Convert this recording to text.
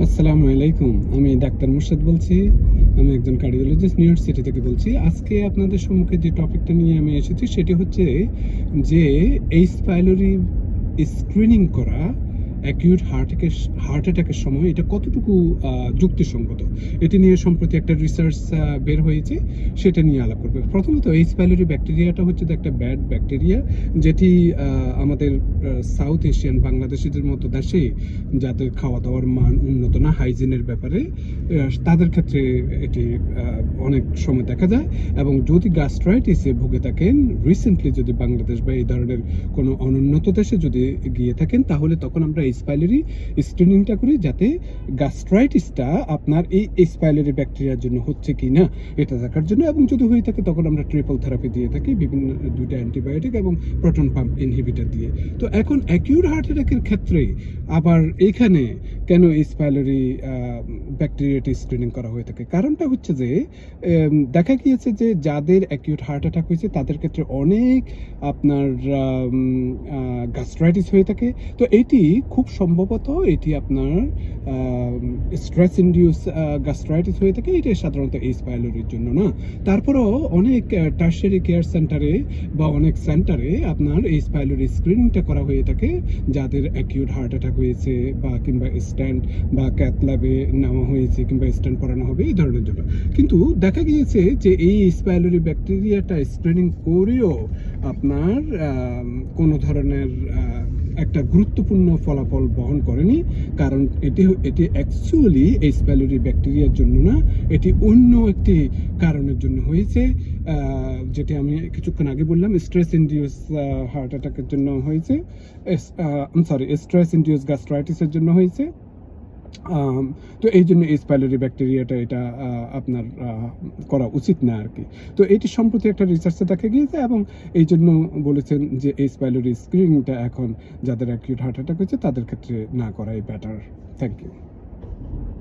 আসসালামু আলাইকুম। আমি ডাক্তার মুর্শিদ বলছি। আমি একজন কার্ডিওলজিস্ট নিউ ইয়র্ক সিটি থেকে বলছি। আজকে আপনাদের সম্মুখে যে টপিকটা নিয়ে আমি এসেছি সেটি হচ্ছে যে এইচ পাইলোরি স্ক্রিনিং করা অ্যাকিউট হার্ট অ্যাটাকের সময় এটা কতটুকু যুক্তিসঙ্গত। এটি নিয়ে সম্প্রতি একটা রিসার্চ বের হয়েছে, সেটা নিয়ে আলাপ করবে। প্রথমত এইচ পাইলোরি ব্যাকটেরিয়াটা হচ্ছে একটা ব্যাড ব্যাকটেরিয়া, যেটি আমাদের সাউথ এশিয়ান বাংলাদেশিদের মতো দেশে যাদের খাওয়া দাওয়ার মান উন্নত না, হাইজিনের ব্যাপারে তাদের ক্ষেত্রে এটি অনেক সময় দেখা যায়। এবং যদি গ্যাস্ট্রাইটিসে ভুগে থাকেন, রিসেন্টলি যদি বাংলাদেশ বা এই ধরনের কোনো অনুন্নত দেশে যদি গিয়ে থাকেন, তাহলে তখন আমরা এইচ পাইলোরি স্ক্রিনিংটা করি, যাতে গ্যাস্ট্রাইটিসটা আপনার এই এইচ পাইলোরি ব্যাকটেরিয়ার জন্য হচ্ছে কি না এটা দেখার জন্য। এবং যদি হয়ে থাকে তখন আমরা ট্রিপল থেরাপি দিয়ে থাকি, বিভিন্ন দুইটা অ্যান্টিবায়োটিক এবং প্রোটন পাম্প ইনহিবিটর দিয়ে। তো এখন অ্যাকিউট হার্ট অ্যাটাকের ক্ষেত্রে আবার এইখানে কেন এইচ পাইলোরি ব্যাকটেরিয়াটি স্ক্রিনিং করা হয়ে থাকে? কারণটা হচ্ছে যে দেখা গিয়েছে যে যাদের অ্যাকিউট হার্ট অ্যাটাক হয়েছে তাদের ক্ষেত্রে অনেক আপনার গ্যাস্ট্রাইটিস হয়ে থাকে। তো এটি খুব সম্ভবত এটি আপনার স্ট্রেস ইনডিউস গ্যাস্ট্রাইটিস হয়ে থাকে। এটা সাধারণত এইচ পাইলোরির জন্য না। তারপরেও অনেক টার্সিয়ারি কেয়ার সেন্টারে বা অনেক সেন্টারে আপনার এইচ পাইলোরি স্ক্রিনিংটা করা হয়ে থাকে যাদের অ্যাকিউট হার্ট অ্যাটাক হয়েছে, বা কিংবা স্ট্যান্ড বা ক্যাথ ল্যাবে নেওয়া হয়েছে, কিংবা স্ট্যান্ড করানো হবে এই ধরনের জন্য। কিন্তু দেখা গিয়েছে যে এই এইচ পাইলোরি ব্যাকটেরিয়াটা স্ক্রিনিং করেও আপনার কোনো ধরনের একটা গুরুত্বপূর্ণ ফলাফল বহন করেনি। কারণ এটি অ্যাকচুয়ালি এইচ পাইলোরি ব্যাকটেরিয়ার জন্য না, এটি অন্য একটি কারণের জন্য হয়েছে, যেটি আমি কিছুক্ষণ আগে বললাম, স্ট্রেস ইনডিউস হার্ট অ্যাটাকের জন্য হয়েছে, স্ট্রেস ইনডিউস গ্যাস্ট্রাইটিসের জন্য হয়েছে। তো এই জন্য এইচ পাইলোরি ব্যাকটেরিয়াটা এটা আপনার করা উচিত না আর কি। তো এটি সম্প্রতি একটা রিসার্চে দেখা গিয়েছে, এবং এই জন্য বলেছেন যে এইচ পাইলোরি স্ক্রিনিংটা এখন যাদের অ্যাকিউট হার্ট অ্যাটাক হয়েছে তাদের ক্ষেত্রে না করাই বেটার। Thank you.